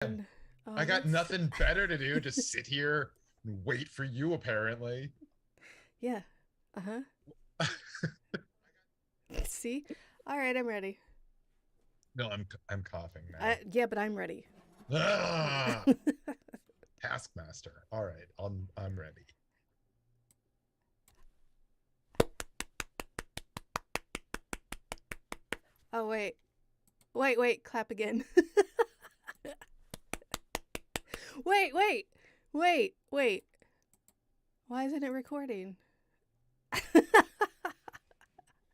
I got nothing better to do. Just sit here and wait for you, apparently. Yeah. Uh-huh. See? All right, I'm ready. No, I'm coughing now. Yeah, but I'm ready. Ah, Taskmaster. All right, I'm ready. Oh, wait. Wait, clap again. Wait. Why isn't it recording?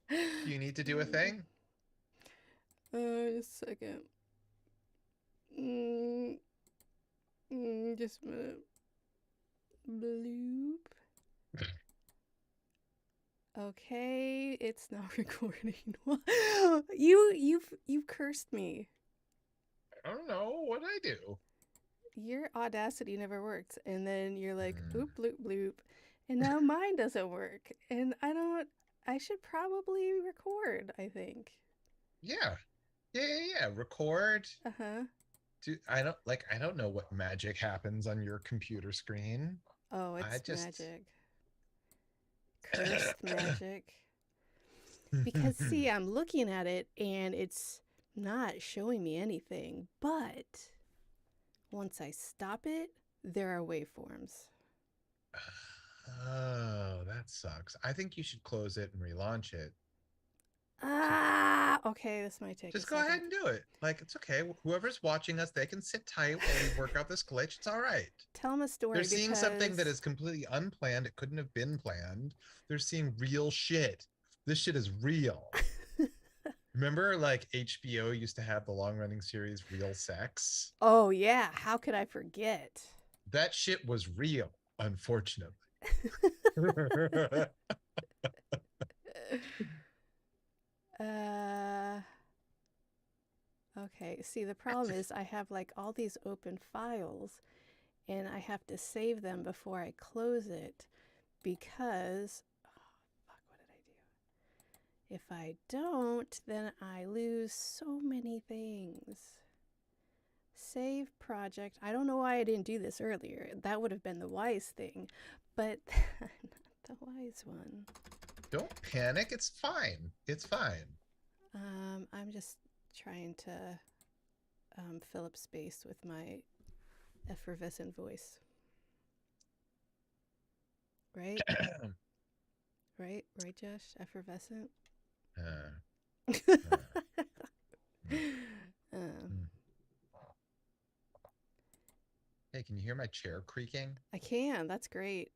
Do you need to do a thing? Just a second. Just a minute. Bloop. Okay, it's not recording. You've cursed me. I don't know what I do. Your Audacity never works, and then you're like Hmm. bloop bloop bloop, and now mine doesn't work, and I don't. I should probably record. I think. Yeah, yeah. Record. Uh huh. Do I don't know what magic happens on your computer screen. Oh, I it's just magic. Cursed magic. Because see, I'm looking at it and it's not showing me anything, but once I stop it, there are waveforms. Oh, that sucks. I think you should close it and relaunch it. Just Okay, this might take a just go ahead second. and do it. Like it's okay. Whoever's watching us, they can sit tight while we work out this glitch. It's all right. Tell them a They're story seeing something that because is completely unplanned. It couldn't have been planned. They're seeing real shit. This shit is real. Remember, like HBO used to have the long running series Real Sex? oh yeah, how could I forget? That shit was real, unfortunately. uh okay, see the problem is I have like all these open files and I have to save them before I close it because fuck, what did I do? If I don't, then I lose so many things. Save project. I don't know why I didn't do this earlier. That would have been the wise thing, but not the wise one. Don't panic. It's fine. It's fine. I'm just trying to fill up space with my effervescent voice. Right? Right, Josh? Effervescent? uh, uh, um, mm, mm. Hey, can you hear my chair creaking? I can. That's great.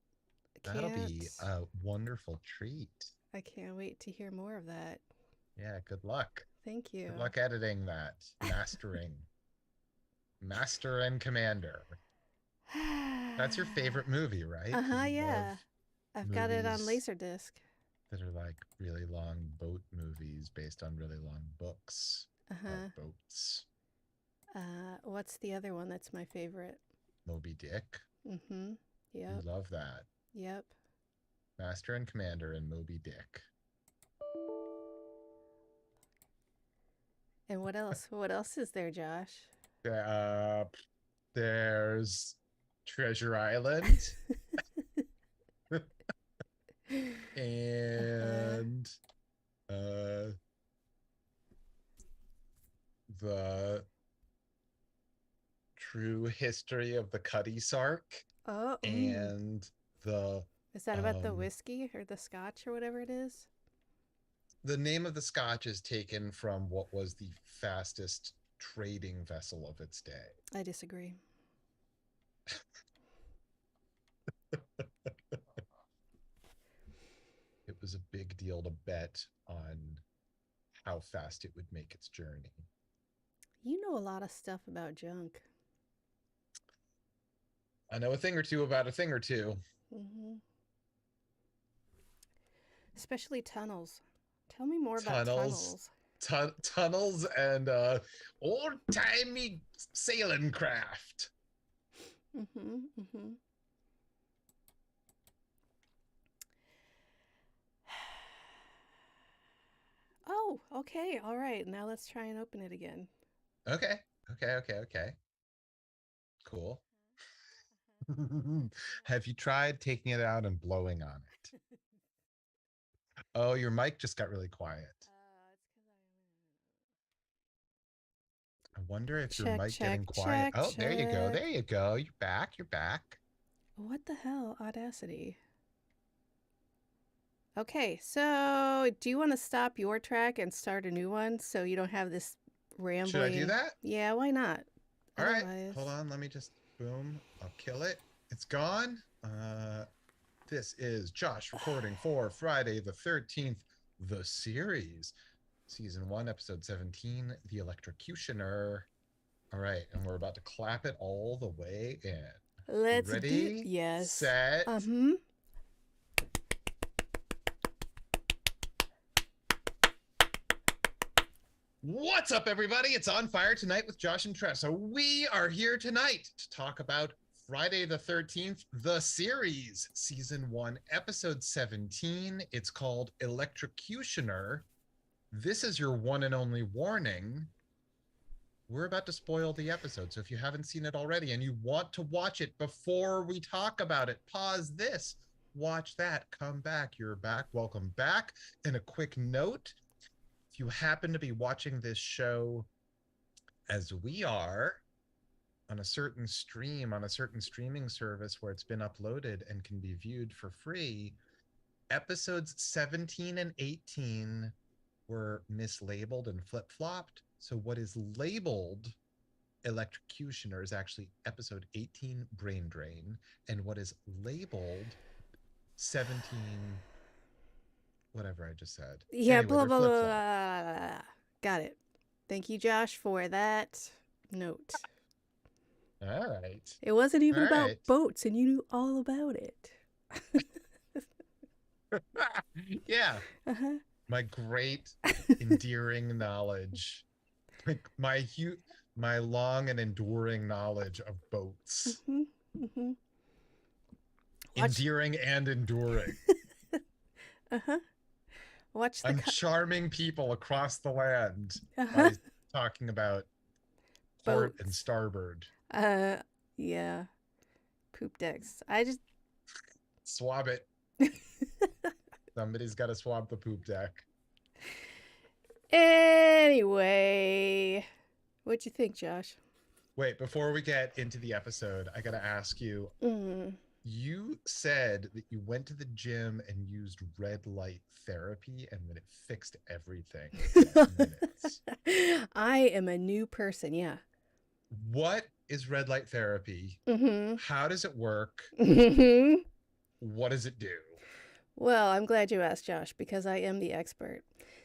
I That'll can't. be a wonderful treat. I can't wait to hear more of that. Yeah, good luck. Thank Good you. luck editing that. Mastering. Master and Commander. That's your favorite movie, right? Uh Because huh, you love yeah. I've got it on movies Laserdisc. that are like really long boat movies based on really long books Uh about huh. boats. What's the other one that's my favorite? Moby Dick. Mm hmm. You Yep. love that. Yep. Master and Commander and Moby Dick. And what else? What else is there, Josh? Uh, there's Treasure Island Uh huh. and uh, the true history of the Cutty Sark Oh, and the is that about the um whiskey or the scotch or whatever it is? the name of the scotch is taken from what was the fastest trading vessel of its day. I disagree. It was a big deal to bet on how fast it would make its journey. You know a lot of stuff about junk. I know a thing or two about a thing or two. Mm-hmm. Especially tunnels. Tell me more about Tunnels, tunnels. tunnels, and old timey sailing craft. Mm-hmm. Mm-hmm. Oh, okay. All right. Now let's try and open it again. Okay, okay. Cool. Have you tried taking it out and blowing on it? Oh, your mic just got really quiet. I wonder if your Check, mic check, getting quiet. check, Oh, there you go. check. There you go. You're back. You're back. What the hell? Audacity. Okay, so do you want to stop your track and start a new one so you don't have this Should I do rambling? that? Yeah, why not? All right. Otherwise, Hold on. Let me just boom. I'll kill it. It's gone. This is Josh recording for Friday the 13th, the series, season 1, episode 17, The Electrocutioner. All right, and we're about to clap it all the way in. let's do. Ready, Yes. set. Mm-hmm. What's up, everybody? It's On Fire Tonight with Josh and Tressa. We are here tonight to talk about Friday the 13th, the series, season 1, episode 17. It's called Electrocutioner. This is your one and only warning. We're about to spoil the episode. So if you haven't seen it already and you want to watch it before we talk about it, pause this, watch that, come back. You're back. Welcome back. And a quick note, if you happen to be watching this show as we are on a certain stream, on a certain streaming service where it's been uploaded and can be viewed for free, episodes 17 and 18 were mislabeled and flip-flopped. So what is labeled Electrocutioner is actually episode 18, Brain Drain, and what is labeled 17, whatever I just said. Yeah, Anyway, blah, they're blah, blah, blah, flip-flopped. blah, blah. Got it. Thank you, Josh, for that note. All right. It wasn't even All about right. boats, and you knew all about it. Yeah. Uh-huh. My great endearing knowledge. My long and enduring knowledge of boats. Mm-hmm. Mm-hmm. Endearing and enduring. Uh-huh. Watch the I'm charming people across the land uh-huh. by talking about port and Boats. starboard. Yeah. Poop decks. I just Swab it. Somebody's got to swab the poop deck. Anyway, what'd you think, Josh? Wait, before we get into the episode, I got to ask you, you said that you went to the gym and used red light therapy and that it fixed everything in minutes. I am a new person, yeah. What is red light therapy? How does it work? What does it do? Well, I'm glad you asked, Josh, because I am the expert.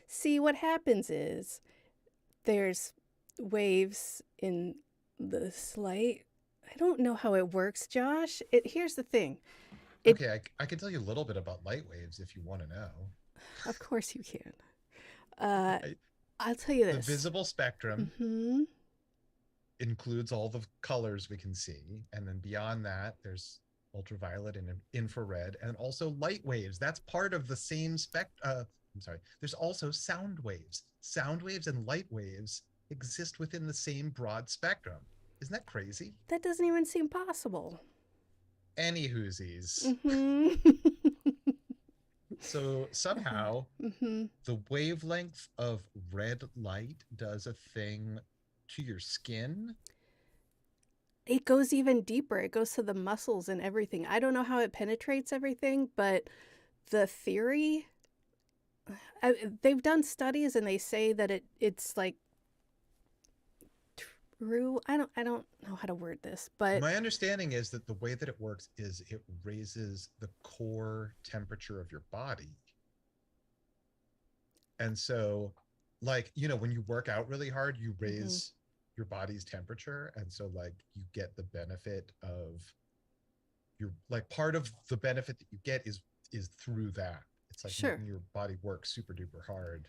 See, what happens is there's waves in this light. I don't know how it works, Josh. Here's the thing. Okay, I can tell you a little bit about light waves if you want to know. Of course you can. I'll tell you this. The visible spectrum includes all the colors we can see. And then beyond that, there's ultraviolet and infrared, and also light waves. That's part of the same there's also sound waves. Sound waves and light waves exist within the same broad spectrum. Isn't that crazy? That doesn't even seem possible. Any whoosies. So somehow the wavelength of red light does a thing to your skin. It goes even deeper. It goes to the muscles and everything. I don't know how it penetrates everything, but the theory, they've done studies and they say that it's like true. I don't know how to word this, but my understanding is that the way that it works is it raises the core temperature of your body. And so, like, you know, when you work out really hard, you raise your body's temperature, and so like you get the benefit of your, like, part of the benefit that you get is through that. It's like making your body work super duper hard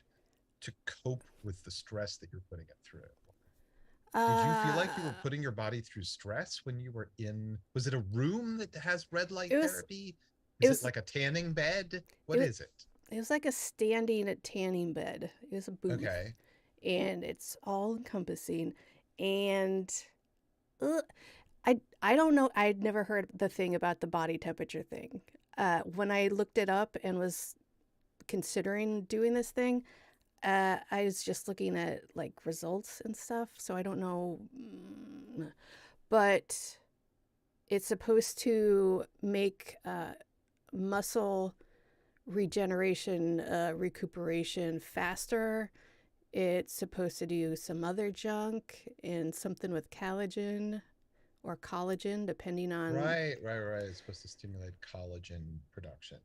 to cope with the stress that you're putting it through. Did you feel like you were putting your body through stress when you were in, was it a room that has red light therapy? Is it like a tanning bed? What is it? It was like a standing tanning bed. It was a booth. Okay. And it's all encompassing. And I don't know. I'd never heard the thing about the body temperature thing. When I looked it up and was considering doing this thing, I was just looking at like results and stuff, so I don't know. But it's supposed to make muscle regeneration, recuperation faster. It's supposed to do some other junk and something with collagen or collagen, depending on Right. It's supposed to stimulate collagen production,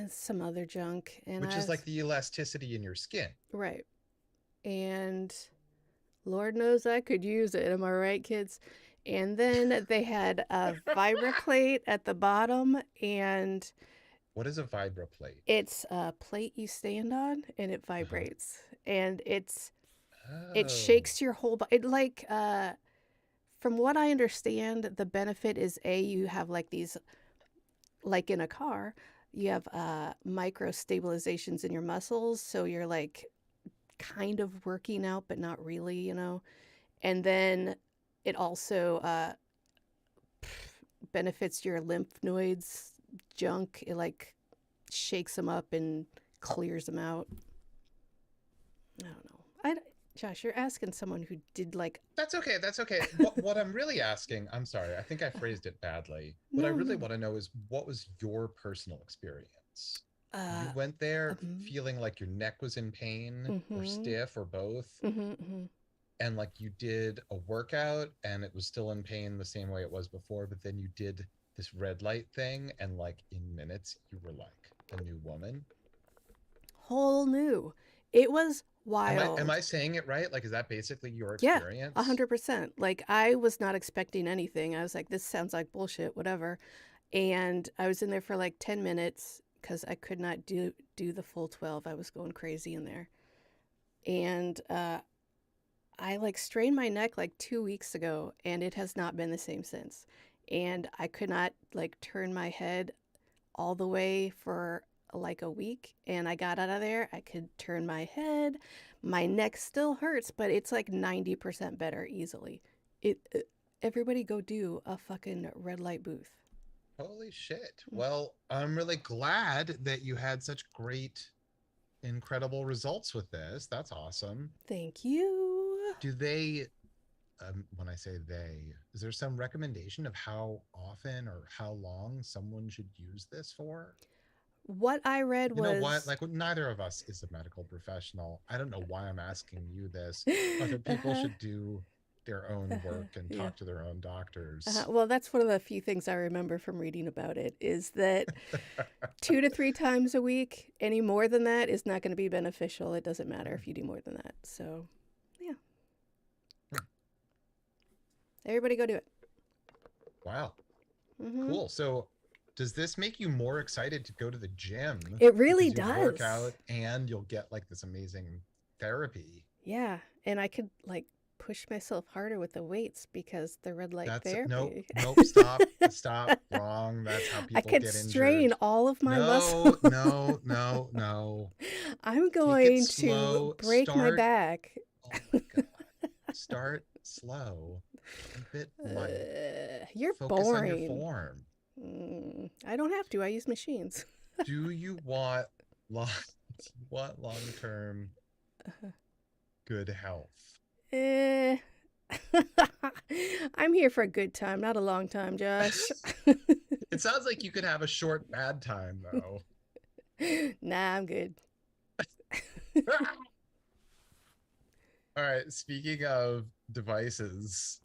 some other junk. And which I is like was, the elasticity in your skin. right. And Lord knows I could use it. Am I right, kids? And then they had a vibroplate at the bottom, and What is a vibroplate? it's a plate you stand on, and it Uh-huh. vibrates, and it Oh. shakes your whole body. It like from what I understand, the benefit is you have like these, like in a car, you have micro stabilizations in your muscles, so you're like kind of working out, but not really, And then it also benefits your lymph nodes junk. It like shakes them up and clears them out. I don't know. Josh, you're asking someone who did like That's okay. What I'm really asking, I'm sorry, I think I phrased it badly. What I no, really no. want to know is what was your personal experience? You Uh, went there mm-hmm, feeling like your neck was in pain or mm-hmm, stiff or both, mm-hmm. and like you did a workout and it was still in pain the same way it was before, but then you did this red light thing and like in minutes you were like a new woman. Whole new. It was Am wild. I saying it right? Like, is that basically your Yeah, experience? 100%. Like I was not expecting anything. I was like, this sounds like bullshit, whatever. And I was in there for like 10 minutes because I could not do the full 12. I was going crazy in there. And I like strained my neck like 2 weeks ago, and it has not been the same since. And I could not like turn my head all the way for like a week, and I got out of there. I could turn my head. My neck still hurts, but it's like 90% better easily. Everybody go do a fucking red light booth. Holy shit. Well, I'm really glad that you had such great, incredible results with this. That's awesome. Thank you. Do they, when I say they, is there some recommendation of how often or how long someone should use this for? What I read You know what? was Like, neither of us is a medical professional. I don't know why I'm asking you this. Other people uh-huh, should do their own work and yeah. talk to their own doctors. Well, that's one of the few things I remember from reading about it is that 2 to 3 times a week, any more than that is not going to be beneficial. It doesn't matter if you do more than that. So, yeah, everybody go do it. Wow. Hmm. Cool. So, does this make you more excited to go to the gym It really because you'll work does. out and you'll get like this amazing therapy? Yeah, and I could like push myself harder with the weights because the red light That's nope, therapy. nope, stop, wrong. That's how I people could get strain injured. all of my muscles. No. I'm Take it going to slow. break my back. Oh my God. Start slow. Keep it light. You're Focus on your boring. form. I don't have to. I use machines. Do you want long, do you want long-term good health? Eh. I'm here for a good time, not a long time, Josh. It sounds like you could have a short bad time though. Nah, I'm good. All right, speaking of devices,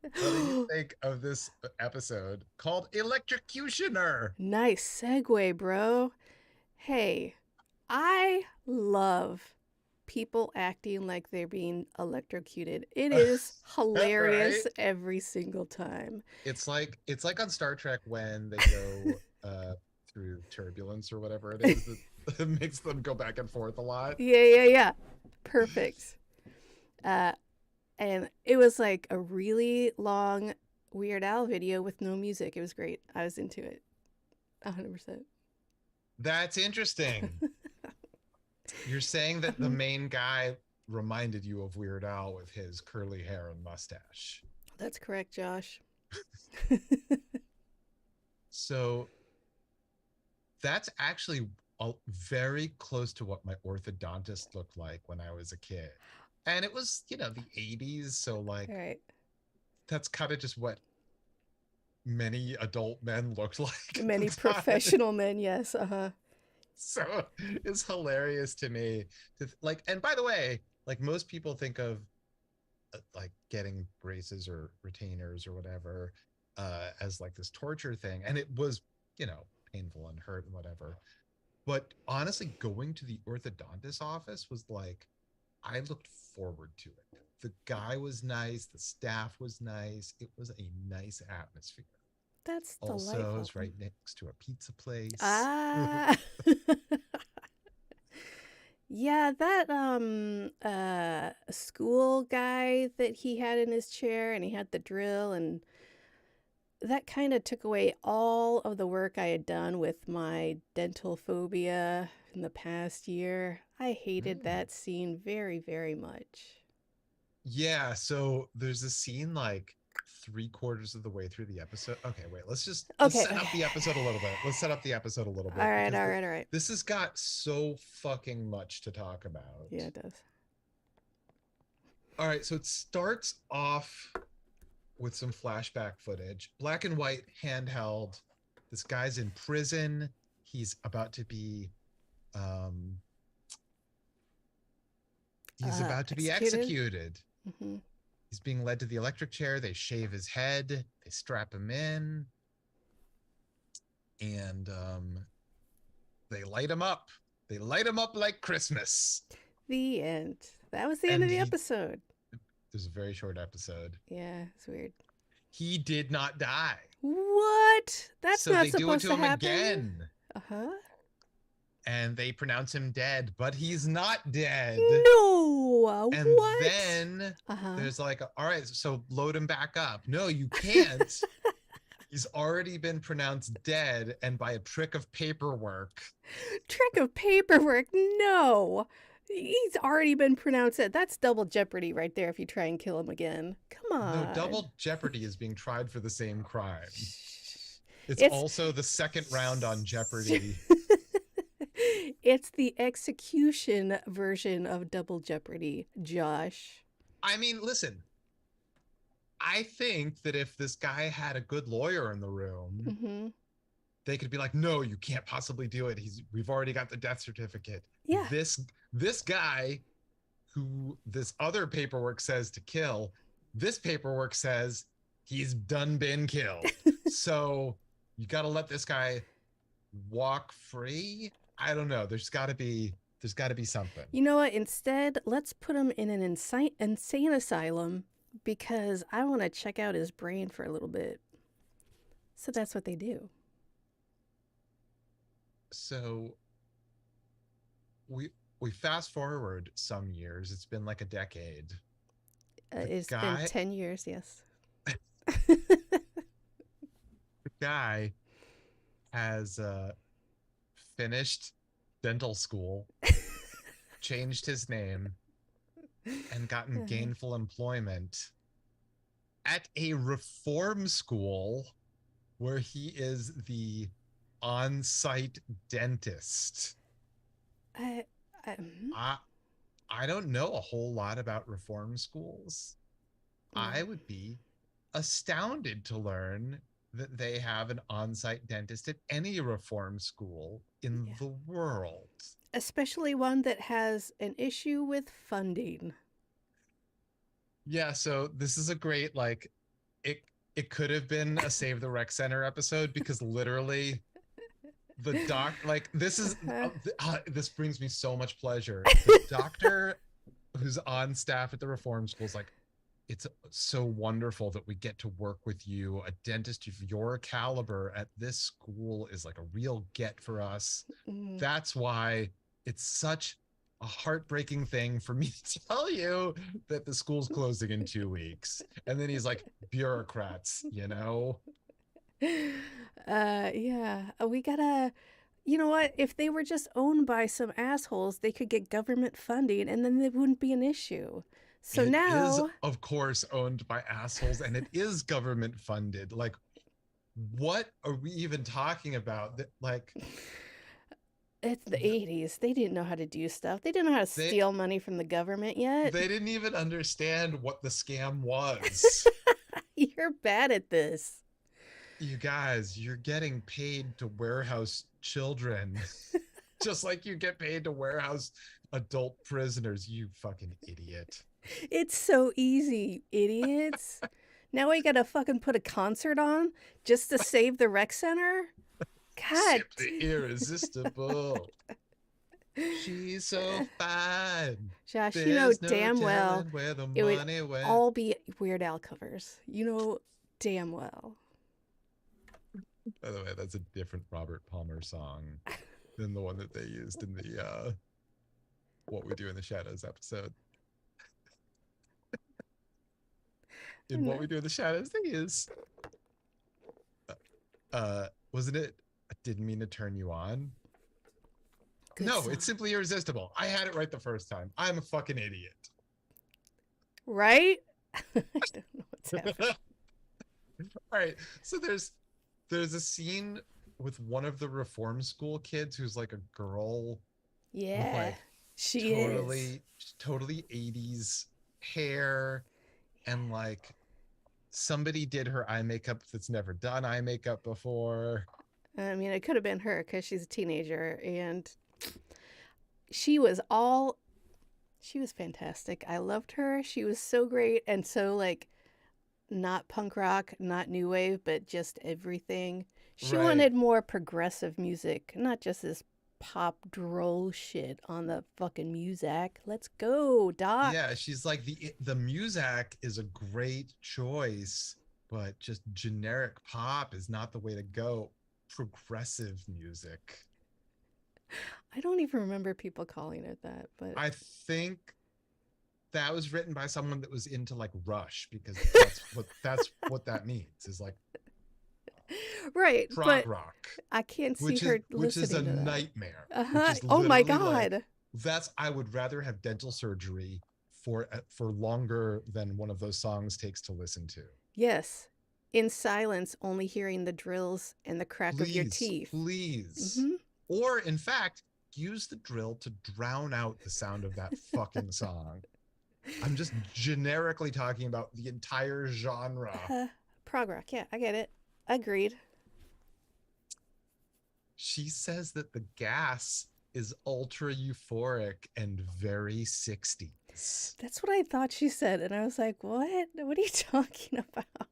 what do you think of this episode called Electrocutioner? Nice segue, bro. Hey, I love people acting like they're being electrocuted. It is Right? hilarious every single time. It's like on Star Trek when they go through turbulence or whatever it is that makes them go back and forth a lot. Yeah. Perfect. Uh, and it was like a really long Weird Al video with no music. It was great. I was into it. 100%. That's interesting. You're saying that the main guy reminded you of Weird Al with his curly hair and mustache. That's correct, Josh. So that's actually very close to what my orthodontist looked like when I was a kid. And it was, the 80s. So, All like, right. that's kind of just what many adult men looked like at Many the time. professional men, yes. Uh-huh. So it's hilarious to me like, and by the way, like most people think of like getting braces or retainers or whatever as like this torture thing. And it was, painful and hurt and whatever. But honestly, going to the orthodontist office was like, I looked forward to it. The guy was nice, the staff was nice, it was a nice atmosphere. That's Also, delightful. it's right next to a pizza place. Ah. Yeah, that school guy that he had in his chair and he had the drill and that kind of took away all of the work I had done with my dental phobia in the past year. I hated Mm. that scene very, very much. Yeah, so there's a scene like three-quarters of the way through the episode. Okay, wait, let's Okay, set up okay. the episode a little bit. Let's set up the episode a little All bit right, because all right, all right. this has got so fucking much to talk about. Yeah, it does. All right, so it starts off with some flashback footage, black and white, handheld. This guy's in prison. He's about to be um Executed? executed. Mm-hmm. He's being led to the electric chair. They shave his head, they strap him in, and they light him up. They light him up like Christmas. The end. That was the end of And the episode. there's a very short episode. Yeah, it's weird. He did not die. What? That's So not they do it supposed to to him happen. again. Uh-huh. And they pronounce him dead, but he's not dead. No. And What? then Uh-huh. there's like, all right, so load him back up. No, you can't. He's already been pronounced dead, and by a trick of paperwork. Trick of paperwork. No. He's already been pronounced dead. That's double jeopardy right there if you try and kill him again. Come No, on. double jeopardy is being tried for the same crime. It's It's also the second round on Jeopardy. it's the execution version of double jeopardy, Josh. I mean, listen, I think that if this guy had a good lawyer in the room, Mm-hmm. they could be like, no, you can't possibly do it. We've already got the death certificate. Yeah. This guy who this other paperwork says to kill, this paperwork says he's done been killed. So you got to let this guy walk free. I don't know. There's got to be something. You know what? Instead, let's put him in an insane asylum because I want to check out his brain for a little bit. So that's what they do. So we fast forward some years. It's been like a decade. It's been 10 years, yes. The guy has finished dental school, changed his name, and gotten gainful employment at a reform school where he is the on-site dentist. I I don't know a whole lot about reform schools. I would be astounded to learn that they have an on-site dentist at any reform school in the world. Especially one that has an issue with funding. Yeah, so this is a great, like, it could have been a Save the Rec Center episode because literally the doc, like, this brings me so much pleasure. The doctor who's on staff at the reform school is like, it's so wonderful that we get to work with you. A dentist of your caliber at this school is like a real get for us. That's why it's such a heartbreaking thing for me to tell you that the school's closing in 2 weeks. And then he's like, bureaucrats, you know? Yeah, we gotta, you know what? If they were just owned by some assholes, they could get government funding and then it wouldn't be an issue. So It is, now of course, owned by assholes, and it is government funded. Like, what are we even talking about? Like, it's the 80s. They didn't know how to do stuff. They didn't know how to they steal money from the government yet. they didn't even understand what the scam was. You're bad at this. You guys, you're getting paid to warehouse children, just like you get paid to warehouse adult prisoners. You fucking idiot. It's so easy, idiots. Now we gotta fucking put a concert on just to save the rec center? God. Simply irresistible. She's so fine. Josh, you know There's no damn well telling where the it would money went. all be Weird Al covers. You know damn well. By the way, that's a different Robert Palmer song than the one that they used in the What We Do in the Shadows episode. In What We Do in the Shadows, they use wasn't it I Didn't Mean to Turn You On? Good No, song. it's Simply Irresistible. I had it right the first time. I'm a fucking idiot. Right? I don't know what's happening. All right. So there's a scene with one of the reform school kids who's like a girl Yeah, with like she is. totally 80s hair, and like somebody did her eye makeup that's never done eye makeup before. I mean, it could have been her because she's a teenager, and she was all. She was fantastic. I loved her. She was so great and so like not punk rock, not new wave, but just everything. She Right. wanted more progressive music, not just this pop droll shit on the fucking music. Let's go, Doc. Yeah, she's like the Muzak is a great choice, but just generic pop is not the way to go. Progressive music. I don't even remember people calling it that, but I think that was written by someone that was into like Rush, because that's what that means, is like right, prog but rock, I can't see which her is a listening to that. nightmare. Uh-huh. Which is Oh my literally like, god. I would rather have dental surgery for longer than one of those songs takes to listen to. Yes. In silence, only hearing the drills and the crack of your Please, teeth. please. Mm-hmm. Or in fact, use the drill to drown out the sound of that fucking song. I'm just generically talking about the entire genre. Prog rock, yeah, I get it. Agreed. She says that the gas is ultra euphoric and very 60s. That's what I thought she said, and I was like, what? What are you talking about?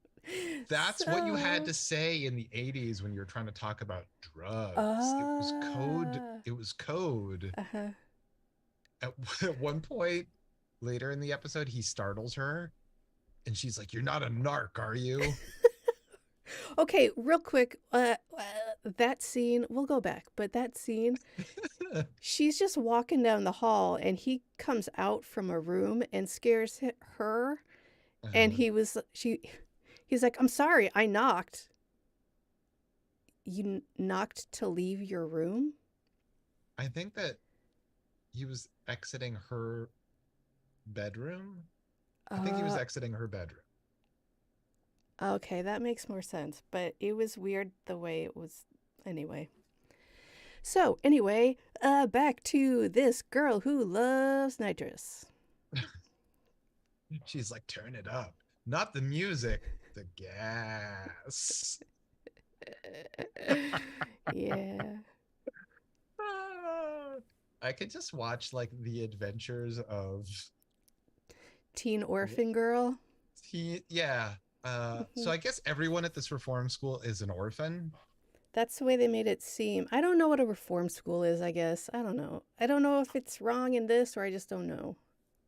That's what you had to say in the 80s when you were trying to talk about drugs. It was code. It was code. Uh-huh. At one point later in the episode, he startles her and she's like, "You're not a narc, are you?" Okay, real quick, that scene, we'll go back, but that scene, she's just walking down the hall and he comes out from a room and scares her, and he's like, "I'm sorry, I knocked." You knocked to leave your room? I think that he was exiting her bedroom. I think he was exiting her bedroom. Okay, that makes more sense, but it was weird the way it was. Anyway. So, anyway, back to this girl who loves nitrous. She's like, "Turn it up. Not the music, the gas." Yeah. I could just watch like the adventures of Teen orphan girl. yeah. So I guess everyone at this reform school is an orphan. That's the way they made it seem. I don't know what a reform school is, I guess. I don't know. I don't know if it's wrong in this or I just don't know.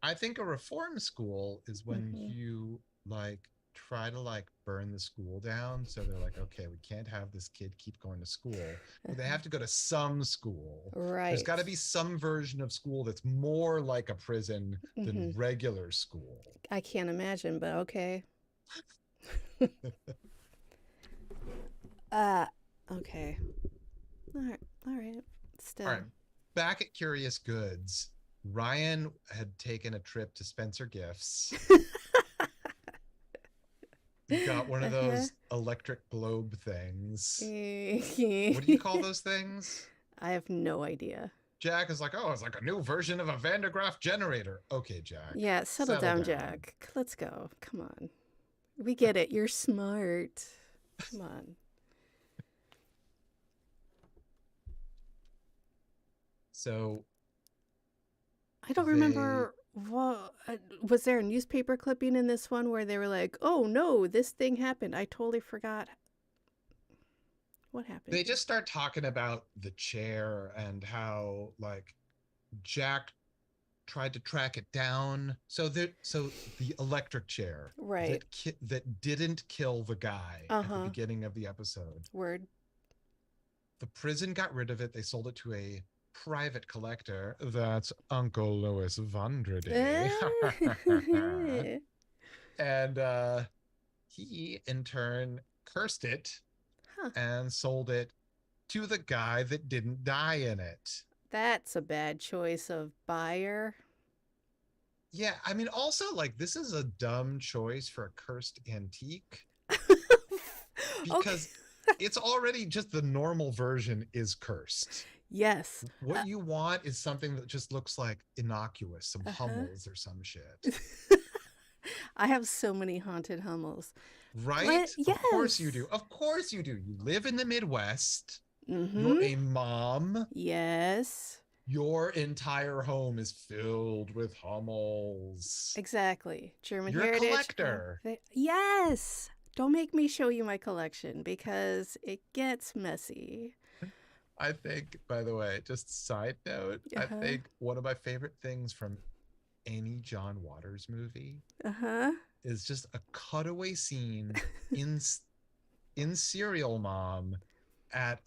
I think a reform school is when you like try to like burn the school down. So they're like, okay, we can't have this kid keep going to school, but they have to go to some school. Right. There's got to be some version of school that's more like a prison than regular school. I can't imagine, but okay. Okay. All right. Still. All right. Back at Curious Goods, Ryan had taken a trip to Spencer Gifts, got one of Uh-huh. those electric globe things. What do you call I those things? have no idea. Jack is like, oh, it's like a new version of a Van de Graaff generator. Okay, Jack, Yeah, settle settle down, down. Jack. Let's go. Come on. We get it. You're smart. Come on. So I don't they remember what was there a newspaper clipping in this one where they were like, "Oh no, this thing happened." I totally forgot what happened they here. just start talking about the chair and how like Jack tried to track it down. So the electric chair Right. that didn't kill the guy at the Uh-huh. beginning of the episode. Word. The prison got rid of it. They sold it to a private collector. That's Uncle Louis Vondrady. And he in turn cursed it Huh. and sold it to the guy that didn't die in it. That's a bad choice of buyer. Yeah, I mean, also, like, this is a dumb choice for a cursed antique Okay. because it's already just the normal version is cursed. Yes. What you want is something that just looks like innocuous, some Uh-huh. Hummels or some shit. I have so many haunted Hummels. Right? But Of course you yes. do. Of course you do. You live in the Midwest. You're Mm-hmm. a mom. Yes. Your entire home is filled with Hummels. Exactly. German You're a heritage. collector. Yes. Don't make me show you my collection because it gets messy. I think, by the way, just side note, I Uh-huh. think one of my favorite things from any John Waters movie Uh-huh. is just a cutaway scene in in Serial Mom at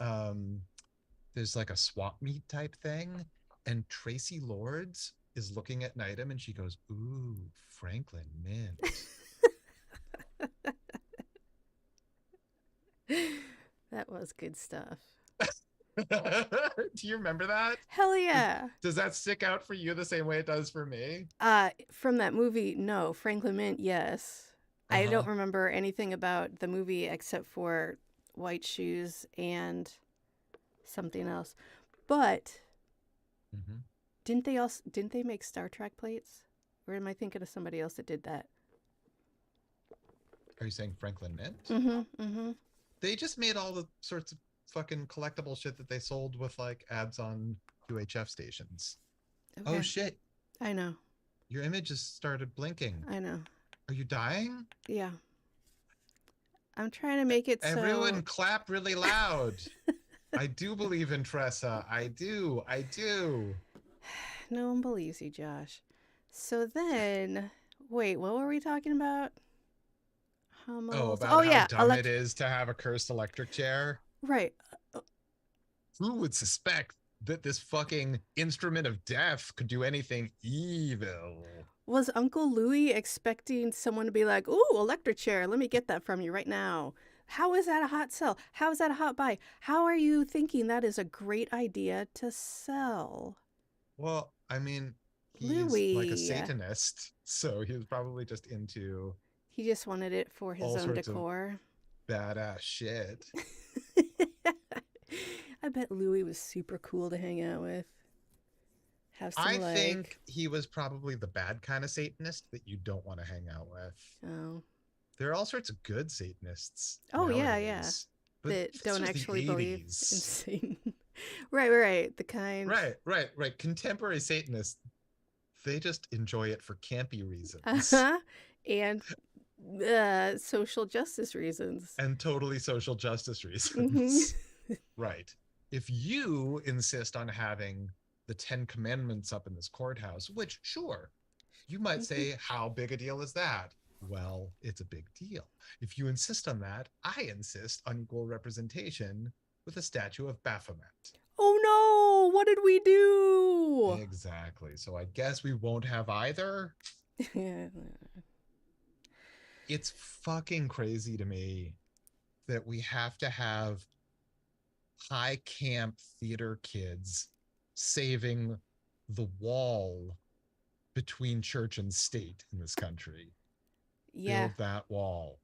there's like a swap meet type thing, and Tracy Lords is looking at an item and she goes, "Ooh, Franklin Mint." That was good stuff. Do you remember that? Hell Does, yeah. does that stick out for you the same way it does for me? From that movie, no. Franklin Mint, yes. I Uh-huh. don't remember anything about the movie except for white shoes and something else. But Mm-hmm. didn't they make Star Trek plates? Or am I thinking of somebody else that did that? Are you saying Franklin Mint? Mm-hmm. Mm-hmm. They just made all the sorts of fucking collectible shit that they sold with like ads on UHF stations. Oh Okay. shit, I know. your image has started blinking. I know. Are you dying? Yeah. I'm trying to make it so Everyone clap really loud. I do believe in Tressa. I do. I do. no one believes you, Josh. So then, wait, what were we talking about? Oh, Hummels. about Oh how yeah, dumb it is to have a cursed electric chair. right. Who would suspect that this fucking instrument of death could do anything evil? Was Uncle Louis expecting someone to be like, "Ooh, electric chair, let me get that from you right now"? How is that a hot sell? How is that a hot buy? How are you thinking that is a great idea to sell? Well, I mean, he's like a Louis. Satanist, so he was probably just into He just wanted it for his all own sorts of decor. badass shit. I bet Louis was super cool to hang out with. Have some I like, think he was probably the bad kind of Satanist that you don't want to hang out with. oh, There are all sorts of good Satanists oh yeah, yeah, nowadays, but that this don't was the actually believe in 80s. Satan. Right, right, right. The kind. Right, right, right. Contemporary Satanists, they just enjoy it for campy Uh reasons huh. And social justice reasons. and totally social justice Mm-hmm. reasons. Right. If you insist on having the 10 Commandments up in this courthouse, which, sure, you might say, how big a deal is that? Well, it's a big deal. If you insist on that, I insist on equal representation with a statue of Baphomet. Oh no! What did we do? Exactly. So I guess we won't have either. It's fucking crazy to me that we have to have high camp theater kids saving the wall between church and state in this country. Yeah. Build that wall.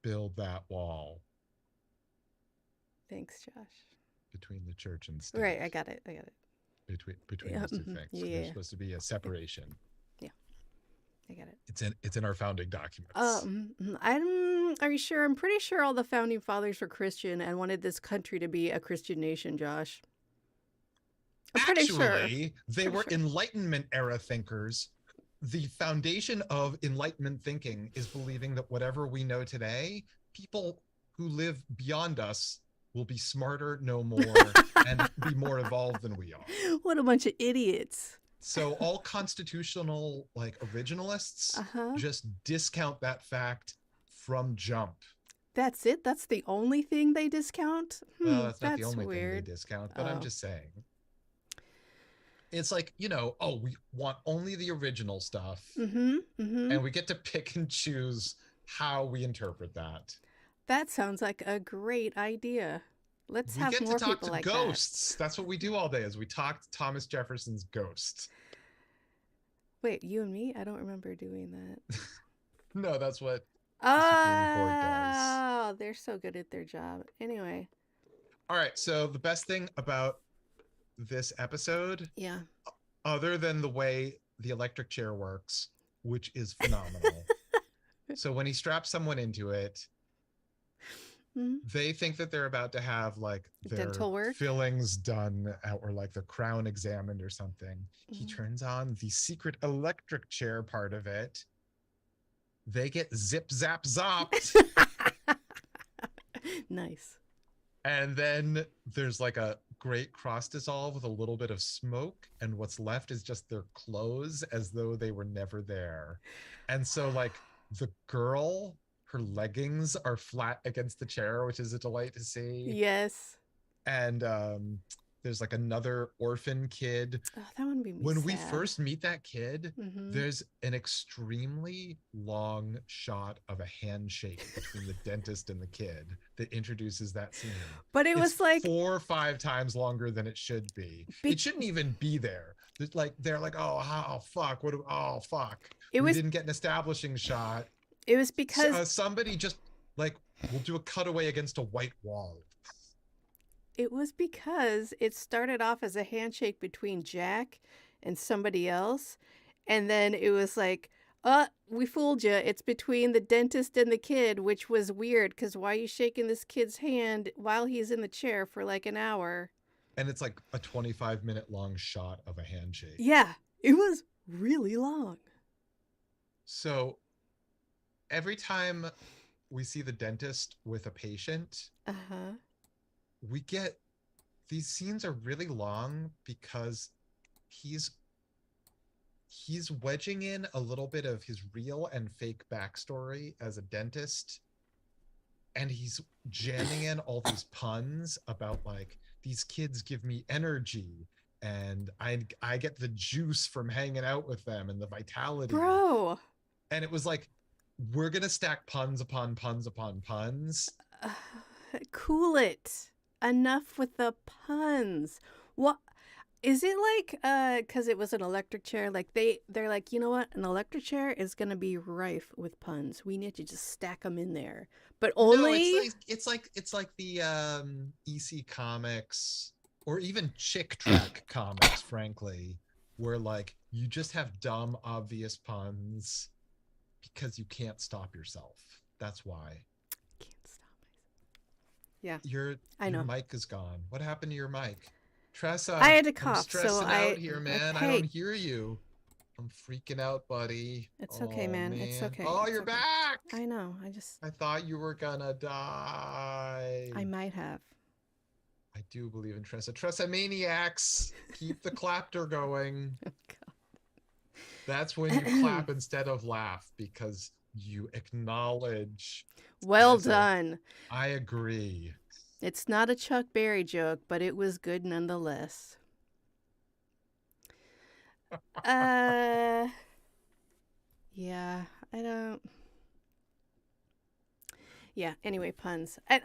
Build that wall Thanks, Josh. between the church and state. Right, I got it. Between Yeah, those two things. yeah, There's yeah. supposed to be a separation. Yeah, I got it. It's in our founding documents. Are you sure? I'm pretty sure all the founding fathers were Christian and wanted this country to be a Christian nation, Josh. I'm pretty sure. Actually, they were Enlightenment era thinkers. The foundation of Enlightenment thinking is believing that whatever we know today, people who live beyond us will be smarter, know more, and be more evolved than we are. What a bunch of idiots. So all constitutional originalists just discount that fact from jump. That's it? That's the only thing they discount? Well, that's not the only weird. thing they discount, but I'm just saying. It's like, we want only the original stuff, and we get to pick and choose how we interpret that. That sounds like a great idea. Let's have more people like that. We get to talk to ghosts. That's what we do all day, is we talk to Thomas Jefferson's ghost. Wait, you and me? I don't remember doing that. No, that's what the Supreme Court does. Oh, they're so good at their job. Anyway. All right, so the best thing about this episode, other than the way the electric chair works, which is phenomenal. So when he straps someone into it, they think that they're about to have their dental work, fillings done or their crown examined or something. He turns on the secret electric chair part of it. They get zip zap zopped. Nice. And then there's a great cross dissolve with a little bit of smoke, and what's left is just their clothes, as though they were never there. And so the girl, her leggings are flat against the chair, which is a delight to see. Yes. And there's another orphan kid. Oh, that would be when sad. we first meet that kid, there's an extremely long shot of a handshake between the dentist and the kid that introduces that scene. But it's 4 or 5 times longer than it should be. It shouldn't even be there. They're oh fuck, oh fuck. We didn't get an establishing shot. It was because somebody just we'll do a cutaway against a white wall. It was because it started off as a handshake between Jack and somebody else. And then it was we fooled you. It's between the dentist and the kid, which was weird because why are you shaking this kid's hand while he's in the chair for an hour? And it's a 25-minute long shot of a handshake. Yeah, it was really long. So every time we see the dentist with a patient, we get these scenes are really long because he's wedging in a little bit of his real and fake backstory as a dentist, and he's jamming in all these puns about these kids give me energy and I get the juice from hanging out with them and the vitality. Bro. And it was we're gonna stack puns upon puns upon puns. Cool it. Enough with the puns. What is it because it was an electric chair? They're you know what? An electric chair is gonna be rife with puns. We need to just stack them in there. But only no, it's like the EC comics or even Chick Track comics, frankly, where you just have dumb, obvious puns because you can't stop yourself. That's why. Yeah, your mic is gone. What happened to your mic? Tressa, I had to cough, I'm stressing so out here, man. Okay. I don't hear you. I'm freaking out, buddy. It's okay, man. It's okay. Oh, it's you're okay. back. I know. I thought you were gonna die. I might have. I do believe in Tressa. Tressa maniacs. Keep the clapter going. Oh, God. That's when you clap instead of laugh because you acknowledge. Well done. I agree. It's not a Chuck Berry joke, but it was good nonetheless. Yeah, I don't. Yeah, anyway, puns. And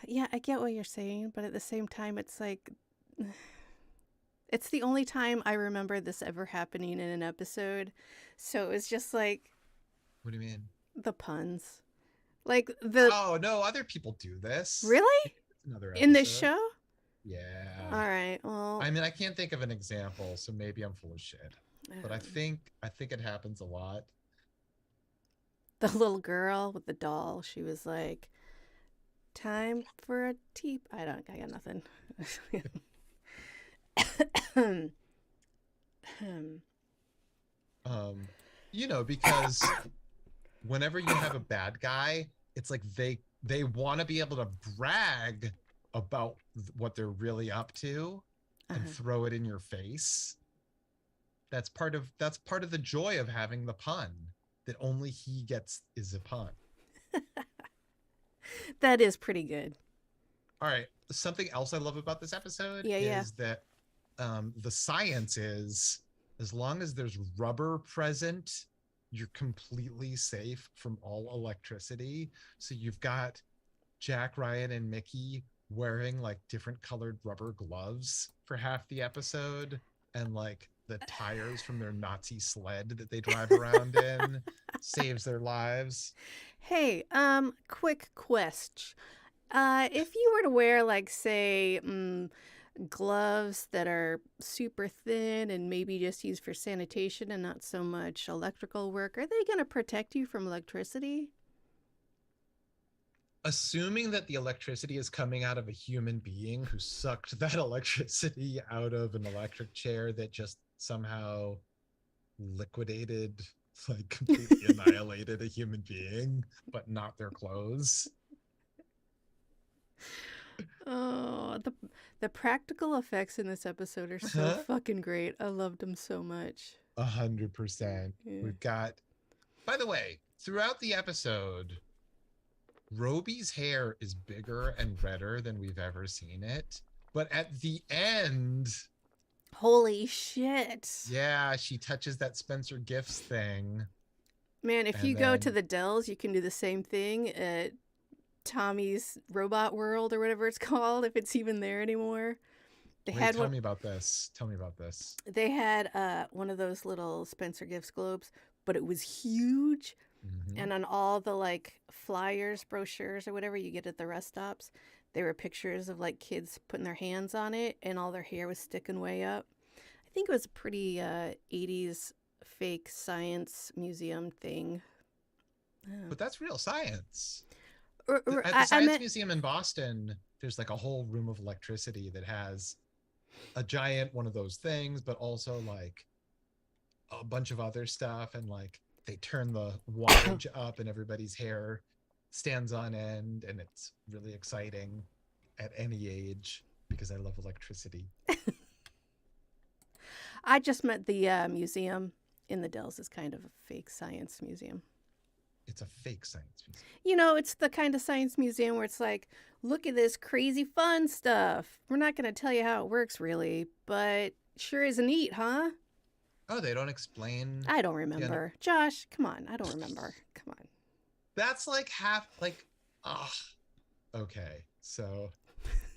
yeah, I get what you're saying, but at the same time, it's It's the only time I remember this ever happening in an episode. So it was just like What do you mean? the puns. Like the Oh no, other people do this. really It's another in this episode. show? Yeah. All right. Well, I mean, I can't think of an example, so maybe I'm full of shit. But I think it happens a lot. the little girl with the doll, she was like, "Time for a tea." I got nothing. Um, because whenever you have a bad guy, it's like they want to be able to brag about what they're really up to and Uh-huh. throw it in your face. That's part of the joy of having the pun that only he gets is a pun. That is pretty good. All right. Something else I love about this episode Yeah, yeah. is that the science is as long as there's rubber present, you're completely safe from all electricity. So you've got Jack, Ryan, and Mickey wearing like different colored rubber gloves for half the episode, and like the tires from their Nazi sled that they drive around in saves their lives. Hey, quick question. If you were to wear, like, say, gloves that are super thin and maybe just used for sanitation and not so much electrical work, are they going to protect you from electricity? Assuming that the electricity is coming out of a human being who sucked that electricity out of an electric chair that just somehow liquidated, like completely annihilated a human being, but not their clothes. Oh, the practical effects in this episode are so fucking great. I loved them so much. 100%. Yeah. We've got, by the way, throughout the episode, Roby's hair is bigger and redder than we've ever seen it. But at the end, Holy shit. yeah, she touches that Spencer Gifts thing. Man, if you And go to then, the Dells, you can do the same thing at Tommy's Robot World or whatever it's called, if it's even there anymore. They wait, had tell one. me about this. Tell me about this. They had one of those little Spencer Gifts globes, but it was huge. Mm-hmm. And on all the like flyers, brochures, or whatever you get at the rest stops, there were pictures of like kids putting their hands on it, and all their hair was sticking way up. I think it was a pretty 80s fake science museum thing. But that's real science. Or, At the I Science meant, Museum in Boston, there's like a whole room of electricity that has a giant one of those things, but also like a bunch of other stuff. And like they turn the wattage up and everybody's hair stands on end. And it's really exciting at any age because I love electricity. I just meant the museum in the Dells is kind of a fake science museum. It's a fake science museum. You know, it's the kind of science museum where it's like, look at this crazy fun stuff. We're not going to tell you how it works, really, but sure is neat, huh? Oh, they don't explain. I don't Yeah, no, remember. Josh, come on. I don't remember. Come on. that's like half like, ah, okay. So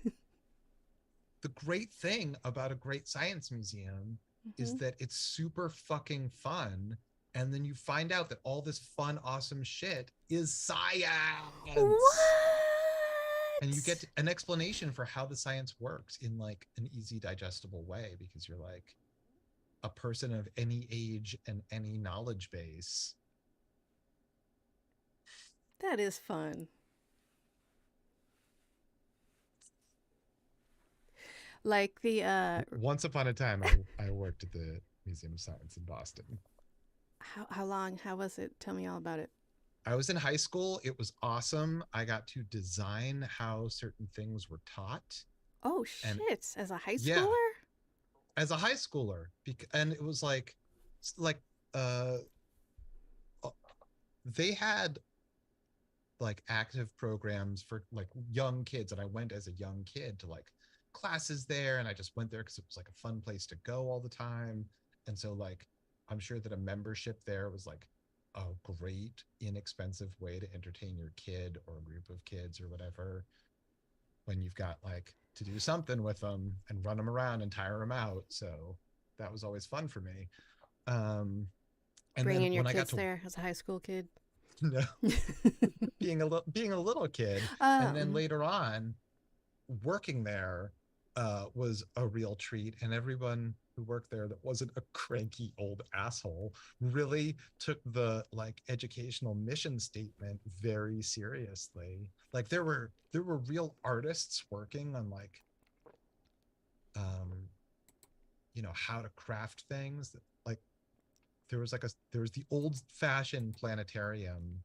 the great thing about a great science museum is Hmm. that it's super fucking fun. And then you find out that all this fun, awesome shit is science. And you What? get an explanation for how the science works in like an easy, digestible way because you're like a person of any age and any knowledge base. That is fun. Like the Once upon a time, I worked at the Museum of Science in Boston. how long? How was it? Tell me all about it. I was in high school. It was awesome. I got to design how certain things were taught. Oh And shit! As a high yeah, schooler? as a high schooler. And it was like, uh, they had like active programs for like young kids. And I went as a young kid to like classes there. And I just went there because it was like a fun place to go all the time. And so, like, I'm sure that a membership there was like a great, inexpensive way to entertain your kid or a group of kids or whatever when you've got like to do something with them and run them around and tire them out. So that was always fun for me. Um, and then Bringing your when I got kids to there as a high school kid. no, being a little kid, and then um, later on working there was a real treat, and everyone who worked there that wasn't a cranky old asshole really took the like educational mission statement very seriously. Like there were real artists working on like um how to craft things that, like there was the old fashioned planetarium